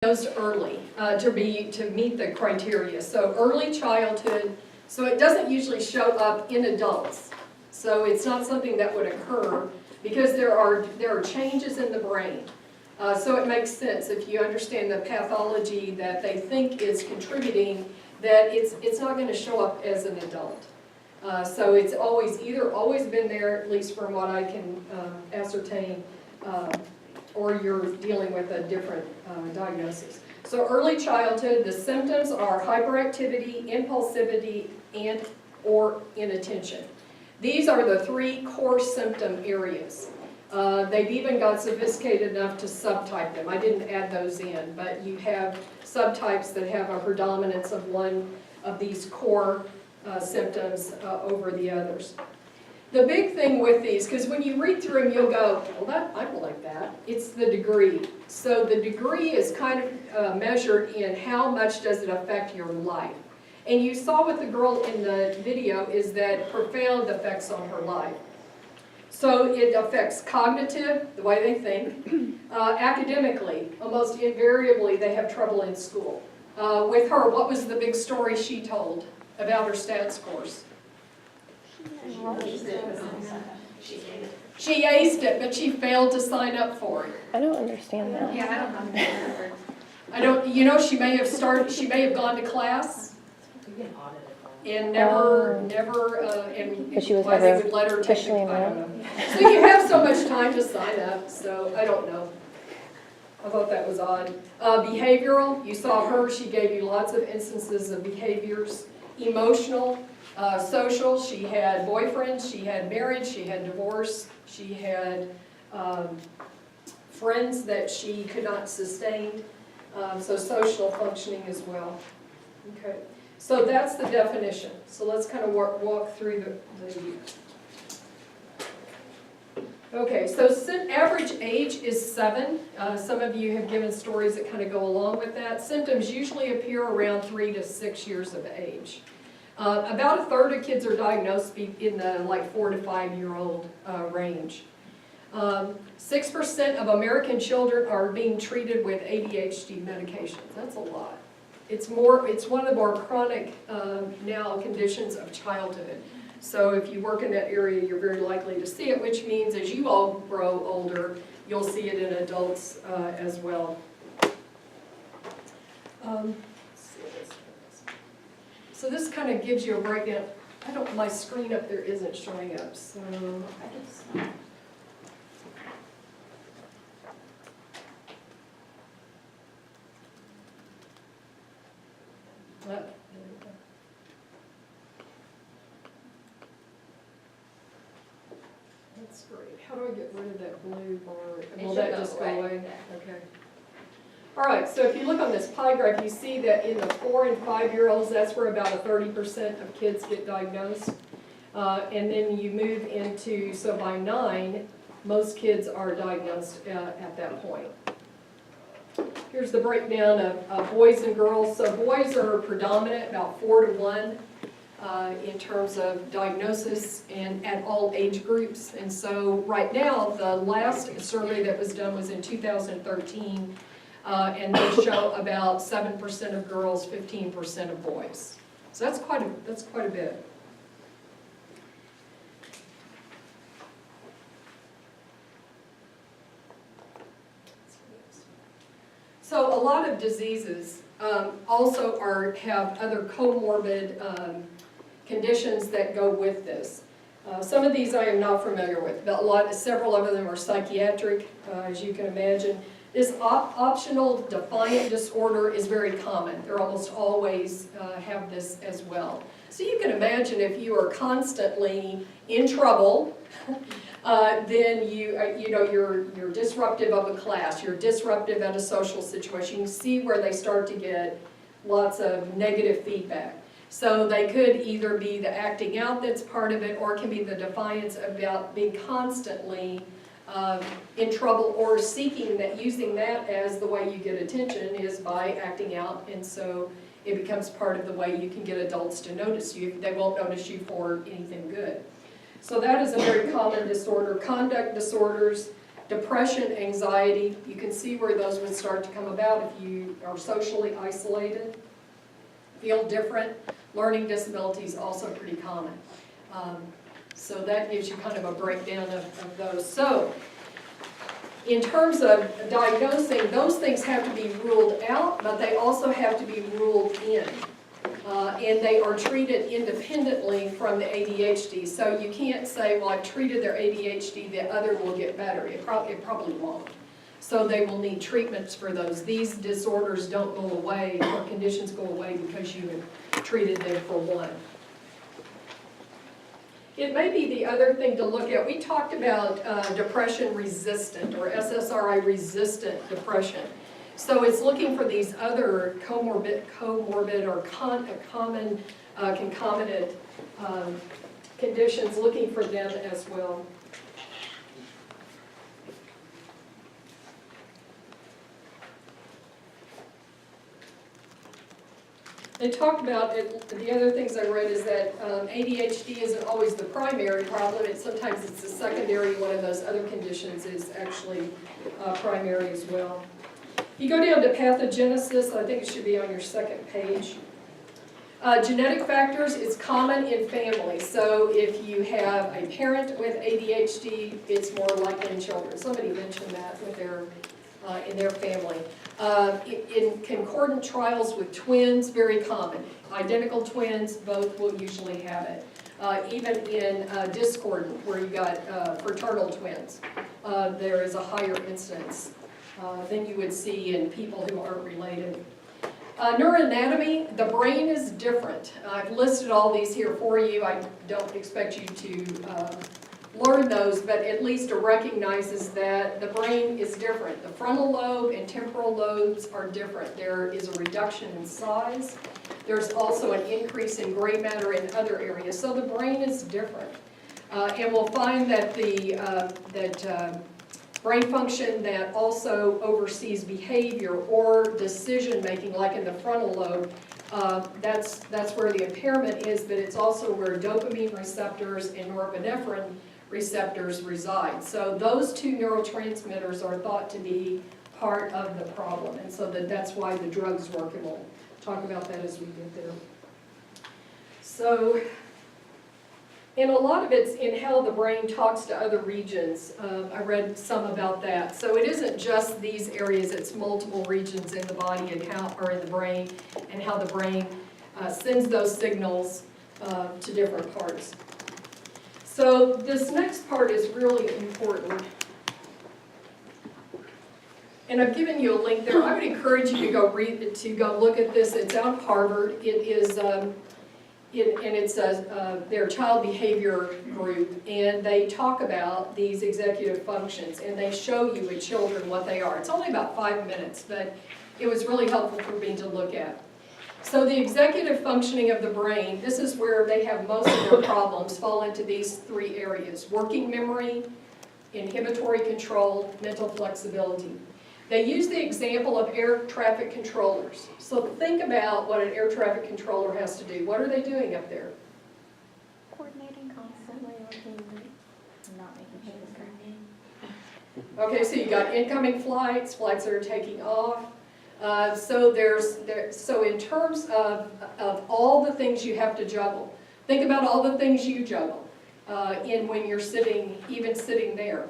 diagnosed early to meet the criteria. So early childhood, so it doesn't usually show up in adults. So it's not something that would occur because there are changes in the brain. So it makes sense if you understand the pathology that they think is contributing, that it's not going to show up as an adult. So it's always been there, at least from what I can ascertain, or you're dealing with a different diagnosis. So early childhood, the symptoms are hyperactivity, impulsivity, and or inattention. These are the 3 core symptom areas. They've even got sophisticated enough to subtype them. I didn't add those in, but you have subtypes that have a predominance of one of these core symptoms over the others. The big thing with these, because when you read through them, you'll go, well, I'm like that. It's the degree. So the degree is kind of measured in how much does it affect your life. And you saw with the girl in the video is that profound effects on her life. So it affects cognitive, the way they think, academically, almost invariably they have trouble in school. With her, what was the big story she told about her stat scores? She aced it, but she failed to sign up for it. I don't understand that. Yeah, I don't understand. You know, she may have gone to class and never, and But she was why they never would let her take it, officially I don't know. So you have so much time to sign up, so I don't know. I thought that was odd. Behavioral, you saw her, she gave you lots of instances of behaviors. Emotional, social, she had boyfriends, she had marriage, she had divorce, she had friends that she could not sustain. So social functioning as well. Okay, so that's the definition. So let's kind of walk through the Okay, so average age is 7. Some of you have given stories that kind of go along with that. Symptoms usually appear around 3 to 6 years of age. About a third of kids are diagnosed in the like 4 to 5 year old range. 6% of American children are being treated with ADHD medications. That's a lot. It's one of the more chronic now conditions of childhood. So if you work in that area, you're very likely to see it, which means as you all grow older, you'll see it in adults as well. So this kind of gives you a breakdown. My screen up there isn't showing up, so there we go. That's great. How do I get rid of that blue bar? Will that just go away? Okay. All right, so if you look on this pie graph, you see that in the 4 and 5 year olds, that's where about 30% of kids get diagnosed. And then you move into, so by 9, most kids are diagnosed at that point. Here's the breakdown of boys and girls. So boys are predominant, about 4 to 1 in terms of diagnosis and at all age groups. And so right now, the last survey that was done was in 2013, and they show about 7% of girls, 15% of boys. So that's quite a bit. So a lot of diseases also have other comorbid conditions that go with this. Some of these I am not familiar with, but several of them are psychiatric, as you can imagine. This optional defiant disorder is very common. They almost always have this as well. So you can imagine if you are constantly in trouble, then you're disruptive of a class, you're disruptive at a social situation. You see where they start to get lots of negative feedback. So they could either be the acting out that's part of it, or it can be the defiance about being constantly in trouble, or using that as the way you get attention is by acting out, and so it becomes part of the way you can get adults to notice you. They won't notice you for anything good. So that is a very common disorder. Conduct disorders, Depression, anxiety, you can see where those would start to come about if you are socially isolated, feel different. Learning disabilities also pretty common. So that gives you kind of a breakdown of those. So in terms of diagnosing, those things have to be ruled out, but they also have to be ruled in. And they are treated independently from the ADHD. So you can't say, well, I've treated their ADHD, the other will get better. It probably won't. So they will need treatments for those. These disorders don't go away, or conditions go away because you have treated them for one. It may be the other thing to look at. We talked about depression resistant or SSRI resistant depression. So it's looking for these other comorbid or common concomitant conditions, looking for them as well. They talked about it, the other things I read is that ADHD isn't always the primary problem. Sometimes it's the secondary. One of those other conditions is actually primary as well. You go down to pathogenesis, I think it should be on your second page. Genetic factors is common in families. So if you have a parent with ADHD, it's more likely in children. Somebody mentioned that with in their family. In concordant trials with twins, very common. Identical twins, both will usually have it. Even in discordant, where you got fraternal twins, there is a higher incidence than you would see in people who aren't related. Neuroanatomy, the brain is different. I've listed all these here for you. I don't expect you to learn those, but at least it recognizes that the brain is different. The frontal lobe and temporal lobes are different. There is a reduction in size. There's also an increase in gray matter in other areas. So the brain is different. And we'll find that brain function that also oversees behavior or decision making, like in the frontal lobe, that's where the impairment is, but it's also where dopamine receptors and norepinephrine receptors reside. So those two neurotransmitters are thought to be part of the problem, and so that's why the drugs work, and we'll talk about that as we get there. So, and a lot of it's in how the brain talks to other regions. I read some about that. So it isn't just these areas, it's multiple regions in the body and or in the brain, and how the brain sends those signals to different parts. So this next part is really important. And I've given you a link there. I would encourage you to go look at this. It's out of Harvard. It is, and it's their child behavior group, and they talk about these executive functions, and they show you with children what they are. It's only about 5 minutes, but it was really helpful for me to look at. So the executive functioning of the brain, this is where they have most of their problems, fall into these three areas: working memory, inhibitory control, mental flexibility. They use the example of air traffic controllers. So think about what an air traffic controller has to do. What are they doing up there? Coordinating constantly, not making sure. Okay, so you got incoming flights that are taking off. So in terms of all the things you have to juggle, think about all the things you juggle when you're even sitting there.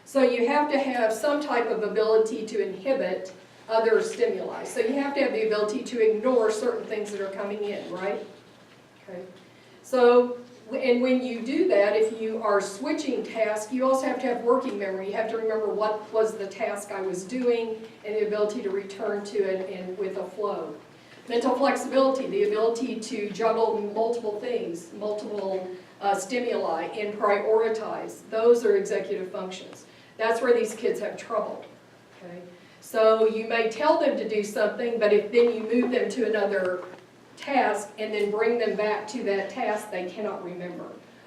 So you have to have some type of ability to inhibit other stimuli. So you have to have the ability to ignore certain things that are coming in, right? Okay. So, and when you do that, if you are switching tasks, you also have to have working memory. You have to remember what was the task I was doing and the ability to return to it and with a flow. Mental flexibility, the ability to juggle multiple things, multiple stimuli, and prioritize. Those are executive functions. That's where these kids have trouble. Okay? So you may tell them to do something, but if then you move them to another task and then bring them back to that task, they cannot remember,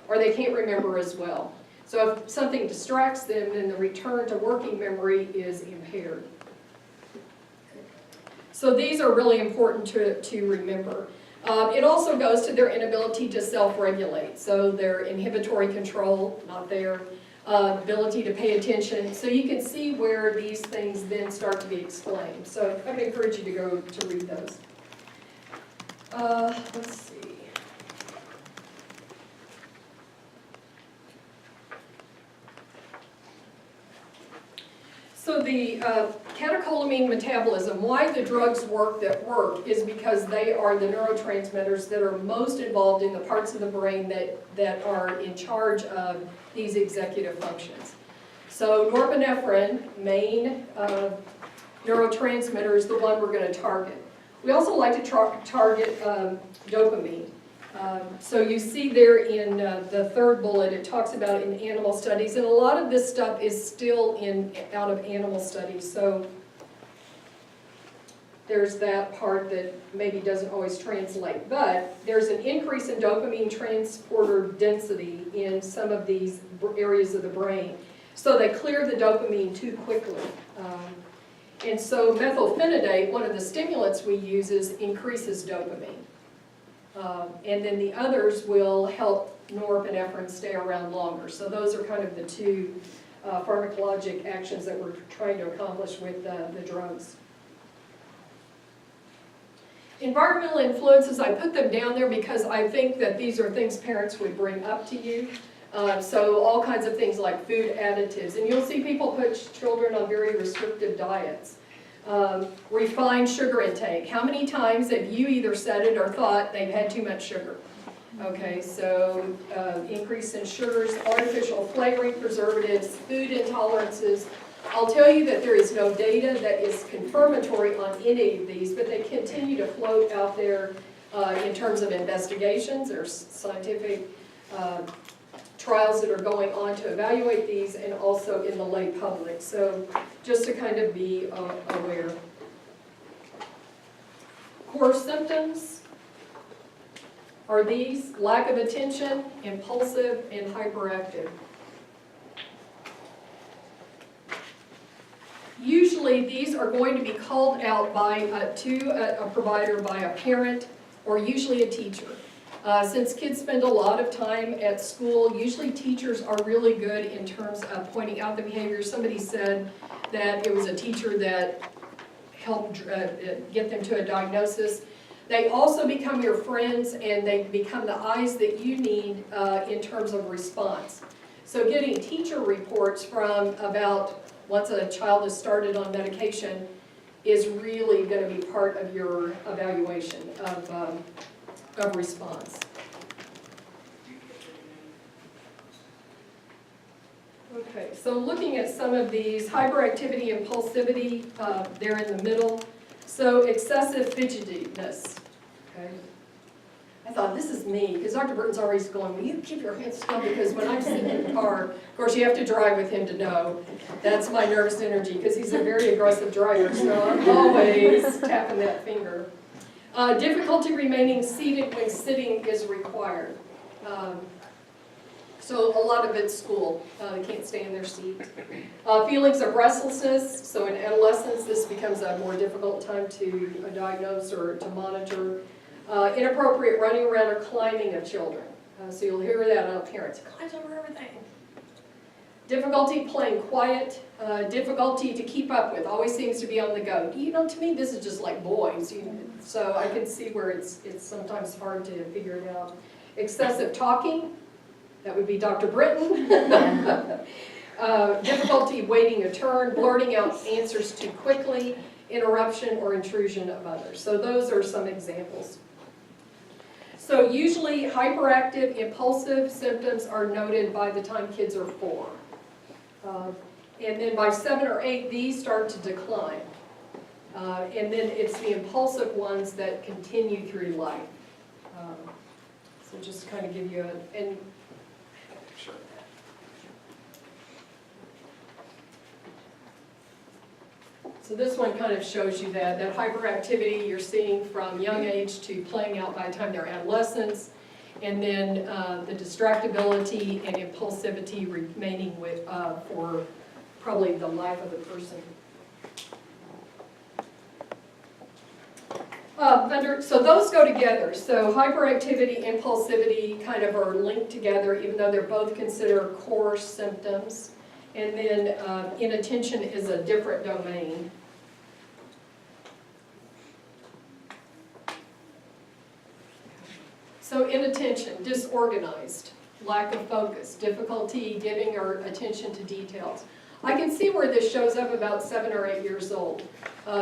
or they can't remember as well. So if something distracts them, then the return to working memory is impaired. So these are really important to remember. It also goes to their inability to self-regulate. So their inhibitory control, not there. ability to pay attention. So you can see where these things then start to be explained. So I would encourage you to go to read those. Let's see. So the catecholamine metabolism, why the drugs work that work is because they are the neurotransmitters that are most involved in the parts of the brain that are in charge of these executive functions. So norepinephrine, main neurotransmitter, is the one we're going to target. We also like to target dopamine. So you see there in the third bullet, it talks about in animal studies, and a lot of this stuff is still out of animal studies. So there's that part that maybe doesn't always translate. But there's an increase in dopamine transporter density in some of these areas of the brain. So they clear the dopamine too quickly. And so methylphenidate, one of the stimulants we use, increases dopamine. And then the others will help norepinephrine stay around longer. So those are kind of the two pharmacologic actions that we're trying to accomplish with the drugs. Environmental influences, I put them down there because I think that these are things parents would bring up to you. So all kinds of things like food additives. And you'll see people put children on very restrictive diets. Refined sugar intake. How many times have you either said it or thought they've had too much sugar? Okay, so increase in sugars, artificial flavoring, preservatives, food intolerances. I'll tell you that there is no data that is confirmatory on any of these, but they continue to float out there in terms of investigations. There's scientific trials that are going on to evaluate these, and also in the lay public. So just to kind of be aware. Core symptoms are these: lack of attention, impulsive, and hyperactive. Usually these are going to be called out to a provider by a parent or usually a teacher. Since kids spend a lot of time at school, usually teachers are really good in terms of pointing out the behavior. Somebody said that it was a teacher that helped get them to a diagnosis. They also become your friends, and they become the eyes that you need in terms of response. So getting teacher reports from about once a child is started on medication is really going to be part of your evaluation of response. Okay, so looking at some of these, hyperactivity, impulsivity, they're in the middle. So excessive fidgetiness. Okay. I thought, this is me, because Dr. Burton's always going, will you keep your hands still? Because when I'm sitting in the car, of course you have to drive with him to know, that's my nervous energy, because he's a very aggressive driver, so I'm always tapping that finger. Difficulty remaining seated when sitting is required. So a lot of it's school. They can't stay in their seat. Feelings of restlessness. So in adolescence, this becomes a more difficult time to diagnose or to monitor. Inappropriate running around or climbing of children. So you'll hear that on parents. Climbs over everything. Difficulty playing quiet. Difficulty to keep up with. Always seems to be on the go. You know, to me, this is just like boys. So I can see where it's sometimes hard to figure it out. Excessive talking. That would be Dr. Britton. Difficulty waiting a turn, blurting out answers too quickly, interruption or intrusion of others. So those are some examples. So usually hyperactive, impulsive symptoms are noted by the time kids are 4. And then by 7 or 8, these start to decline. And then it's the impulsive ones that continue through life. So just kind of give you a picture of that. So this one kind of shows you that hyperactivity you're seeing from young age to playing out by the time they're adolescents, and then the distractibility and impulsivity remaining with for probably the life of the person. So those go together. So hyperactivity, impulsivity kind of are linked together, even though they're both considered core symptoms. And then inattention is a different domain. So inattention, disorganized, lack of focus, difficulty giving our attention to details. I can see where this shows up about 7 or 8 years old.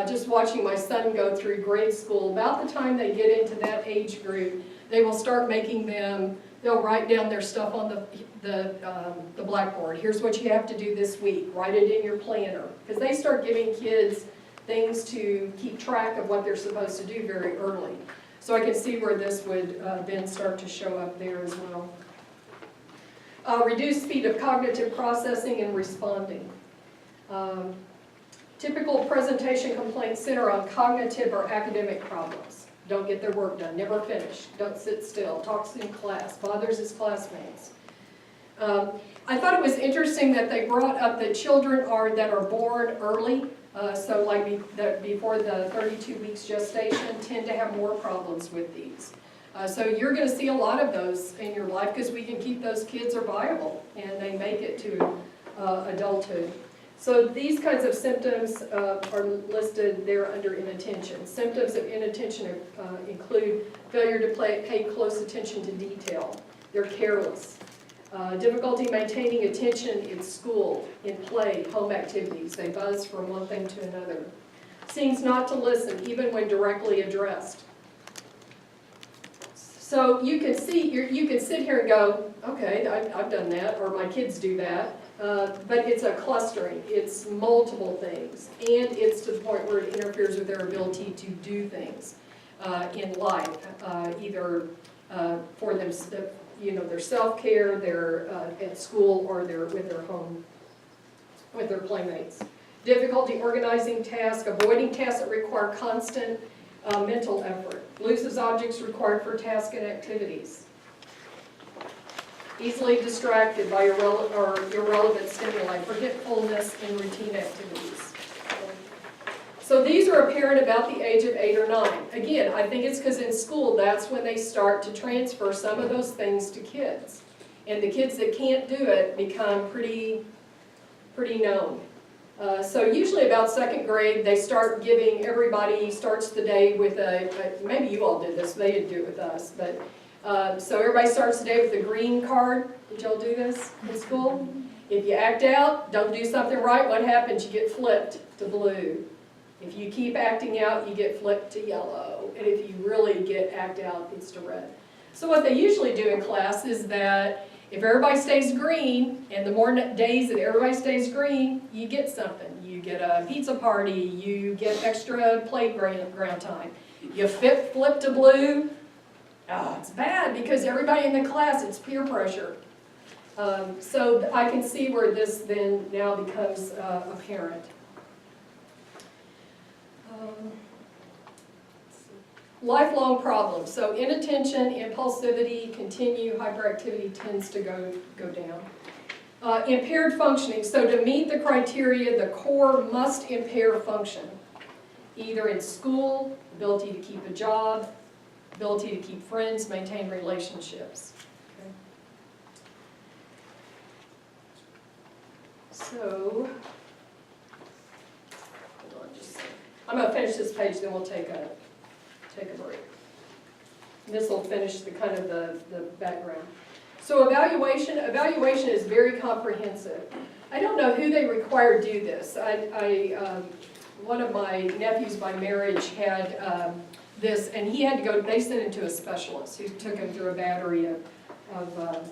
Just watching my son go through grade school, about the time they get into that age group, they will start making them, they'll write down their stuff on the blackboard. Here's what you have to do this week. Write it in your planner. Because they start giving kids things to keep track of what they're supposed to do very early. So I can see where this would then start to show up there as well. Reduced speed of cognitive processing and responding. Typical presentation complaints center on cognitive or academic problems. Don't get their work done, never finish, don't sit still, talks in class, bothers his classmates. I thought it was interesting that they brought up that children that are born early, so like before the 32 weeks gestation, tend to have more problems with these. So you're going to see a lot of those in your life because we can keep those kids are viable and they make it to adulthood. So these kinds of symptoms are listed there under inattention. Symptoms of inattention include failure to pay close attention to detail. They're careless. Difficulty maintaining attention in school, in play, home activities. They buzz from one thing to another. Seems not to listen even when directly addressed. So you can see, you can sit here and go, okay, I've done that, or my kids do that, but it's a clustering. It's multiple things, and it's to the point where it interferes with their ability to do things in life, either for them, their self-care, their at school, or with their home, with their playmates. Difficulty organizing tasks, avoiding tasks that require constant mental effort. Loses objects required for tasks and activities. Easily distracted by irrelevant stimuli. Forgetfulness in routine activities. So these are apparent about the age of 8 or 9. Again, I think it's because in school that's when they start to transfer some of those things to kids. And the kids that can't do it become pretty known. So usually about 2nd grade, they start giving, everybody starts the day with maybe you all did this, they didn't do it with us, but, so everybody starts the day with a green card. Did y'all do this in school? If you act out, don't do something right, what happens? You get flipped to blue. If you keep acting out, you get flipped to yellow. And if you really act out, it's to red. So what they usually do in class is that if everybody stays green, and the more days that everybody stays green, you get something. You get a pizza party, you get extra playground time. You flip to blue, it's bad because everybody in the class, it's peer pressure. So I can see where this then now becomes apparent. Lifelong problems. So inattention, impulsivity continue, hyperactivity tends to go down. Impaired functioning. So to meet the criteria, the core must impair function. Either in school, ability to keep a job, ability to keep friends, maintain relationships. Okay. So, hold on just a second. I'm going to finish this page, then we'll take a break. And this will finish the kind of the background. So evaluation is very comprehensive. I don't know who they require do this. One of my nephews by marriage had this, and he had to go, they sent him to a specialist who took him through a battery of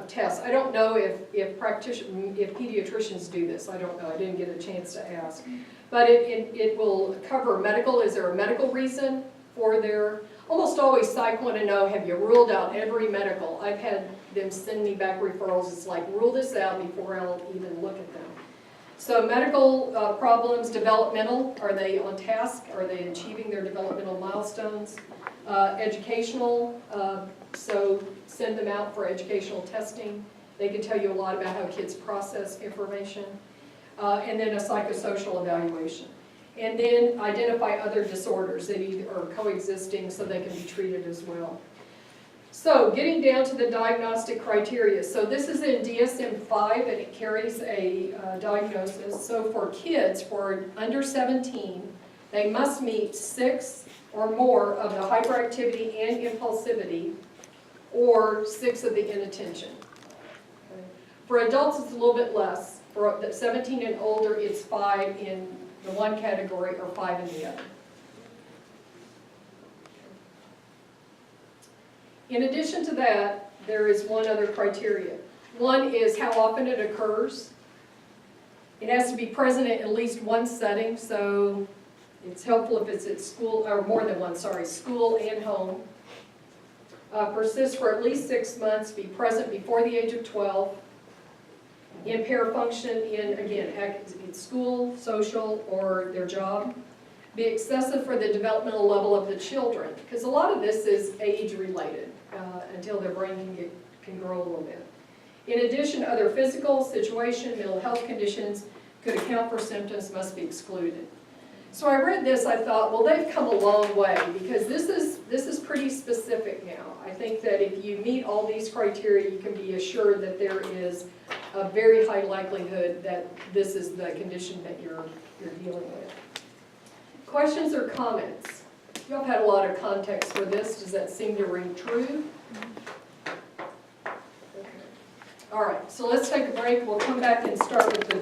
tests. I don't know if pediatricians do this. I don't know. I didn't get a chance to ask. But it will cover medical. Is there a medical reason for their, almost always psych want to know, have you ruled out every medical? I've had them send me back referrals. It's like, rule this out before I'll even look at them. So medical problems, developmental, are they on task? Are they achieving their developmental milestones? Educational, so send them out for educational testing. They can tell you a lot about how kids process information. And then a psychosocial evaluation. And then identify other disorders that either are coexisting so they can be treated as well. So getting down to the diagnostic criteria. So this is in DSM-5 and it carries a diagnosis. So for kids, for under 17, they must meet 6 or more of the hyperactivity and impulsivity, or 6 of the inattention. Okay. For adults, it's a little bit less. For 17 and older, it's 5 in the one category or 5 in the other. In addition to that, there is one other criteria. One is how often it occurs. It has to be present in at least one setting, so it's helpful if it's at school, or more than one, sorry, school and home. Persist for at least 6 months, be present before the age of 12. Impair function in, again, school, social, or their job. Be excessive for the developmental level of the children, because a lot of this is age-related until their brain can grow a little bit. In addition, other physical, situation, mental health conditions could account for symptoms must be excluded. So I read this, I thought, well, they've come a long way, because this is pretty specific now. I think that if you meet all these criteria, you can be assured that there is a very high likelihood that this is the condition that you're dealing with. Questions or comments? You all have had a lot of context for this. Does that seem to ring true? Okay. All right, so let's take a break. We'll come back and start with the